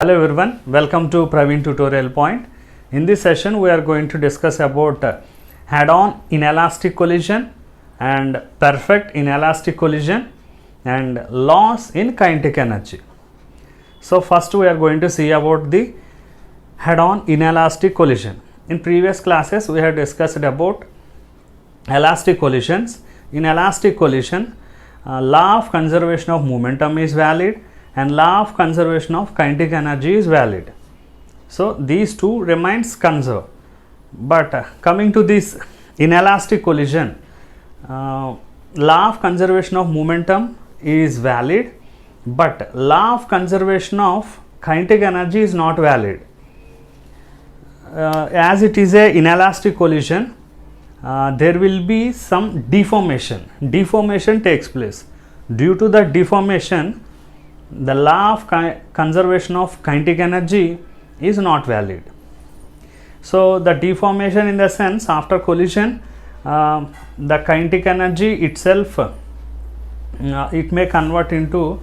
Hello everyone, welcome to Praveen Tutorial Point. In this session we are going to discuss about head-on inelastic collision and perfect inelastic collision and loss in kinetic energy. So first we are going to see about the head-on inelastic collision. In previous classes we have discussed about elastic collisions. In elastic collision, law of conservation of momentum is valid and law of conservation of kinetic energy is valid. So these two remains conserved. But coming to this inelastic collision, law of conservation of momentum is valid, but law of conservation of kinetic energy is not valid. As it is a inelastic collision, there will be some deformation. Deformation takes place. Due to the deformation, the law of conservation of kinetic energy is not valid. So the deformation, in the sense, after collision, the kinetic energy itself it may convert into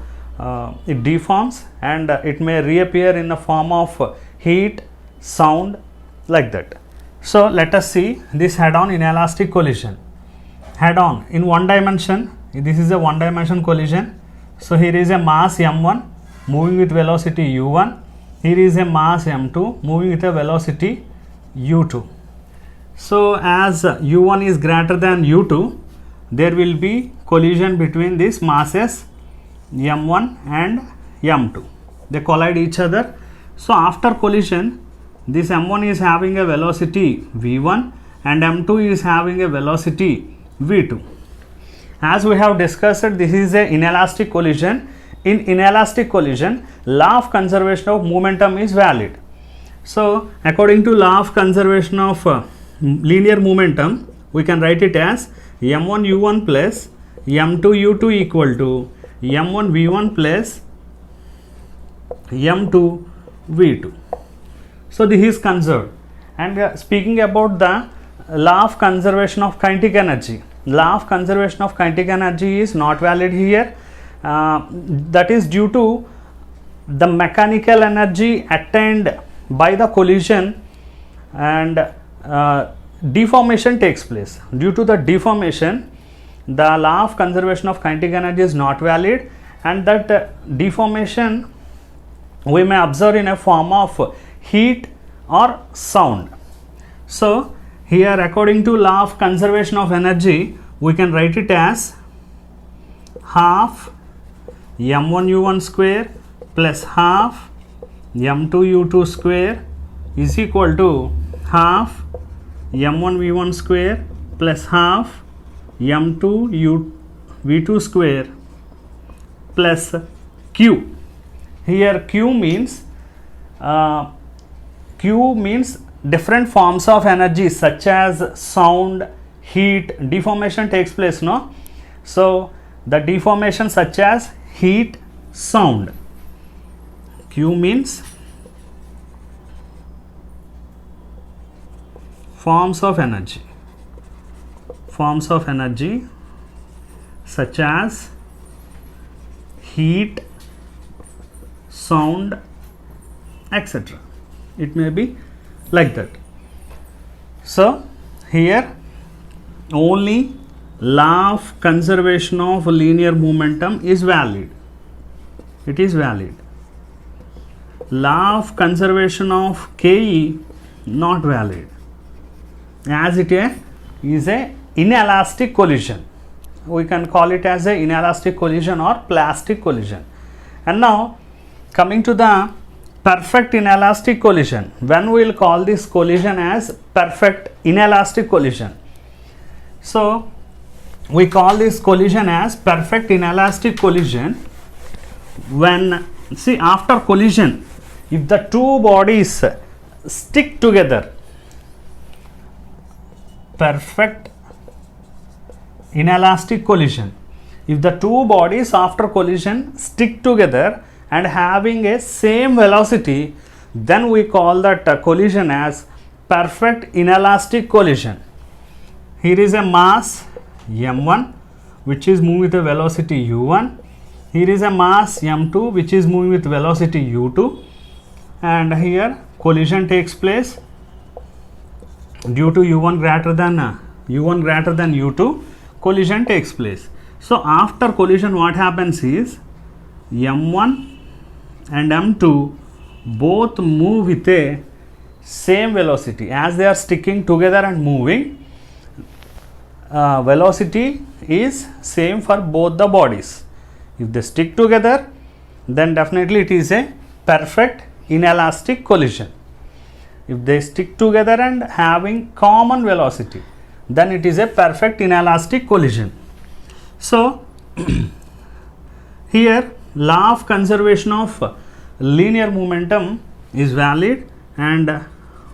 it deforms and it may reappear in the form of heat, sound, like that. So let us see this head-on inelastic collision. Head-on in one dimension, this is a one dimension collision. So here is a mass m1 moving with velocity u1, here is a mass m2 moving with a velocity u2. So as u1 is greater than u2, there will be collision between these masses m1 and m2. They collide each other. So after collision, this m1 is having a velocity v1 and m2 is having a velocity v2. As we have discussed, this is a inelastic collision. In inelastic collision, law of conservation of momentum is valid. So according to law of conservation of linear momentum, we can write it as m1 u1 plus m2 u2 equal to m1 v1 plus m2 v2. So this is conserved. And speaking about the law of conservation of kinetic energy, law of conservation of kinetic energy is not valid here. That is due to the mechanical energy attained by the collision, and deformation takes place. Due to the deformation, the law of conservation of kinetic energy is not valid, and that deformation we may observe in a form of heat or sound. So here, according to law of conservation of energy, we can write it as half m1 u1 square plus half m2 u2 square is equal to half m1 v1 square plus half m2 v2 square plus q. Here q means different forms of energy such as sound, heat. Deformation takes place, no? So the deformation such as heat, sound. Q means forms of energy such as heat, sound, etc. It may be like that. So here only law of conservation of linear momentum is valid. It is valid. Law of conservation of Ke not valid, as it is a inelastic collision. We can call it as a inelastic collision or plastic collision. And now coming to the perfect inelastic collision, when we will call this collision as perfect inelastic collision. So we call this collision as perfect inelastic collision when, see, after collision, if the two bodies stick together, perfect inelastic collision, if the two bodies after collision stick together and having a same velocity, then we call that collision as perfect inelastic collision. Here is a mass m1 which is moving with a velocity u1, here is a mass m2 which is moving with velocity u2, and here collision takes place due to u1 greater than u2, collision takes place. So after collision what happens is m1 and m2 both move with a same velocity. As they are sticking together and moving, velocity is same for both the bodies. If they stick together, then definitely it is a perfect inelastic collision. If they stick together and having common velocity, then it is a perfect inelastic collision. So here law of conservation of linear momentum is valid, and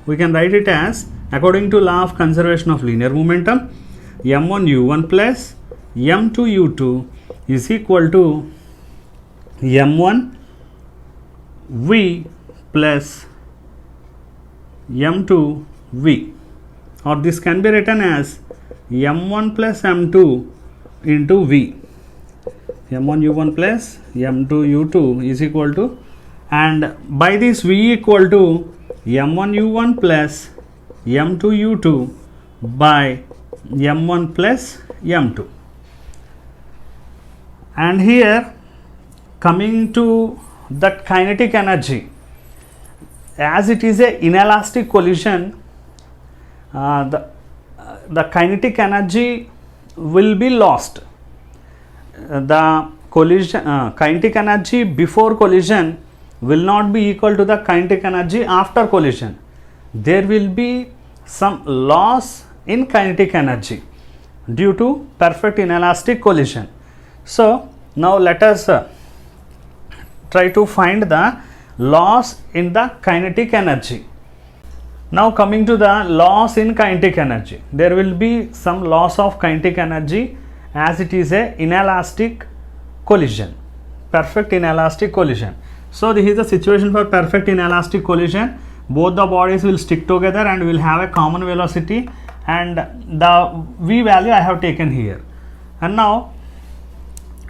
we can write it as, according to law of conservation of linear momentum, m1 u1 plus m2 u2 is equal to m1 v plus m2 v, or this can be written as m1 plus m2 into v. m1 u1 plus m2 u2 is equal to, and by this v equal to m1 u1 plus m2 u2 by m1 plus m2. And here coming to that kinetic energy, as it is a inelastic collision, the kinetic energy will be lost. The collision kinetic energy before collision will not be equal to the kinetic energy after collision. There will be some loss in kinetic energy due to perfect inelastic collision. So now let us try to find the loss in the kinetic energy. Now coming to the loss in kinetic energy, there will be some loss of kinetic energy as it is a inelastic collision, perfect inelastic collision. So this is the situation for perfect inelastic collision. Both the bodies will stick together and will have a common velocity, and the v value I have taken here. And now,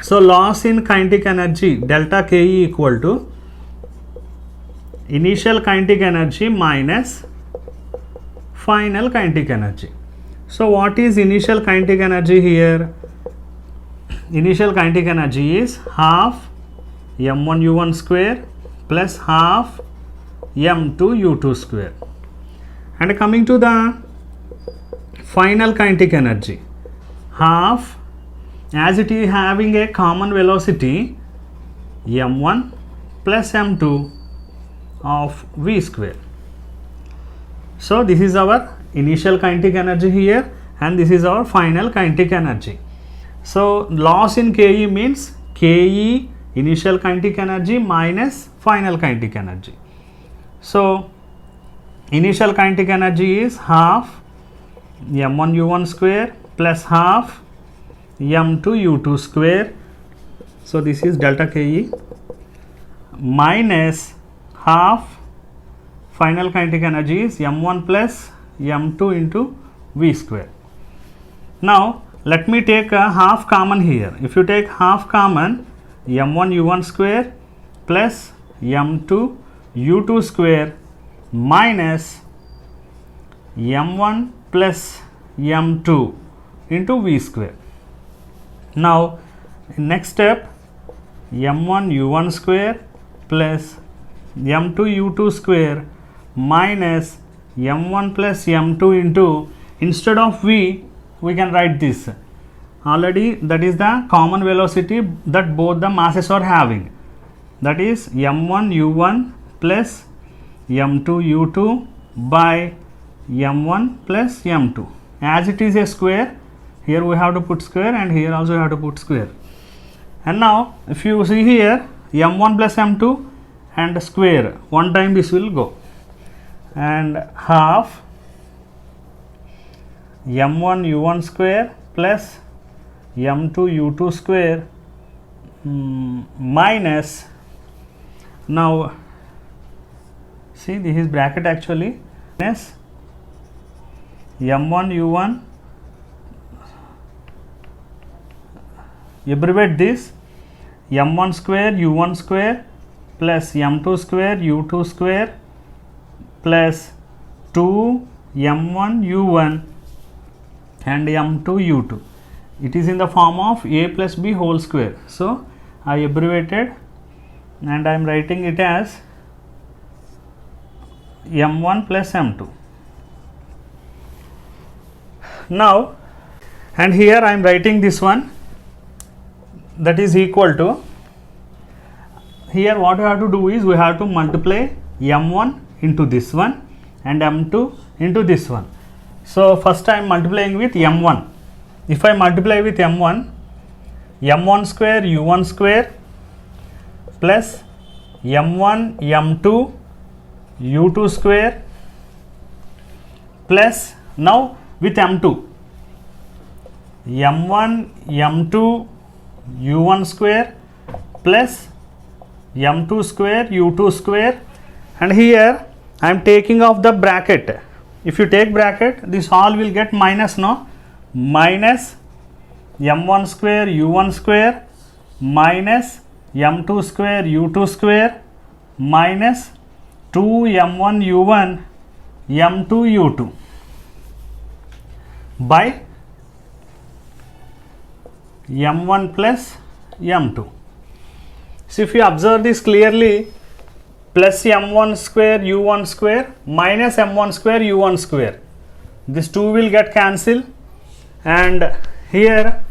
so loss in kinetic energy delta Ke equal to initial kinetic energy minus final kinetic energy. So what is initial kinetic energy here? Initial kinetic energy is half m1 u1 square plus half m2 u2 square. And coming to the final kinetic energy, half, as it is having a common velocity, m1 plus m2 of v square. So this is our initial kinetic energy here, and this is our final kinetic energy. So loss in Ke means Ke initial kinetic energy minus final kinetic energy. So initial kinetic energy is half m1 u1 square plus half m2 u2 square. So this is delta Ke minus half final kinetic energy is m1 plus m2 into v square. Now let me take a half common here. If you take half common, m1 u1 square plus m2 u2 square minus m1 plus m2 into v square. Now next step, m1 u1 square plus m2 u2 square minus m1 plus m2 into, instead of v we can write this already, that is the common velocity that both the masses are having, that is m1 u1 plus m2 u2 by m1 plus m2. As it is a square, here we have to put square, and here also we have to put square. And now if you see here, m1 plus m2 and square, one time this will go, and half m1 u1 square plus m2 u2 square minus, now see this is bracket actually, minus m1 u1, abbreviate this, m1 square u1 square plus m2 square u2 square plus 2 m1 u1 and m2 u2. It is in the form of a plus b whole square. So I abbreviated and I am writing it as m1 plus m2. Now, and here I am writing this one, that is equal to, here what we have to do is we have to multiply m1 into this one and m2 into this one. So first I am multiplying with m1. If I multiply with m1, m1 square u1 square plus m1 m2 u2 square plus, now with m2, m1 m2 u1 square plus m2 square u2 square, and here I am taking off the bracket. If you take bracket, this all will get minus, no, minus m1 square u1 square minus m2 square u2 square minus 2 m1 u1 m2 u2 by m1 plus m2. So if you observe this clearly, plus m1 square u1 square minus m1 square u1 square, this 2 will get cancelled, and here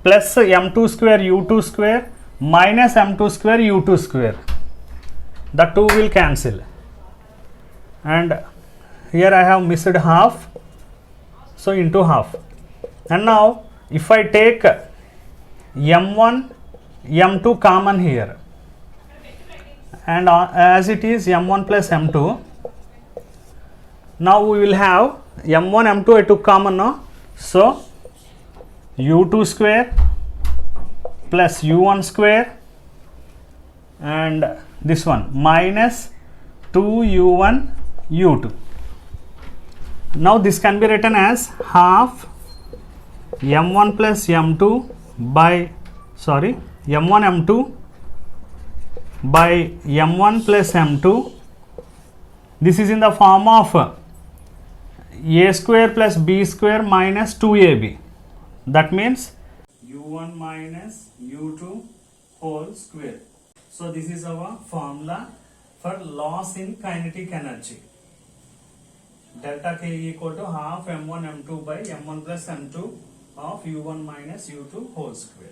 plus m2 square u2 square minus m2 square u2 square, the 2 will cancel, and here I have missed half, so into half. And now if I take m1 m2 common here, and as it is m1 plus m2, now we will have m1 m2 I took common, no, so u2 square plus u1 square and this one minus 2 u1 u2. Now this can be written as half m1 plus m2 by, sorry, m1 m2 by m1 plus m2. This is in the form of a square plus b square minus 2ab. That means u1 minus u2 whole square. So this is our formula for loss in kinetic energy. Delta K equal to half m1 m2 by m1 plus m2 of u1 minus u2 whole square.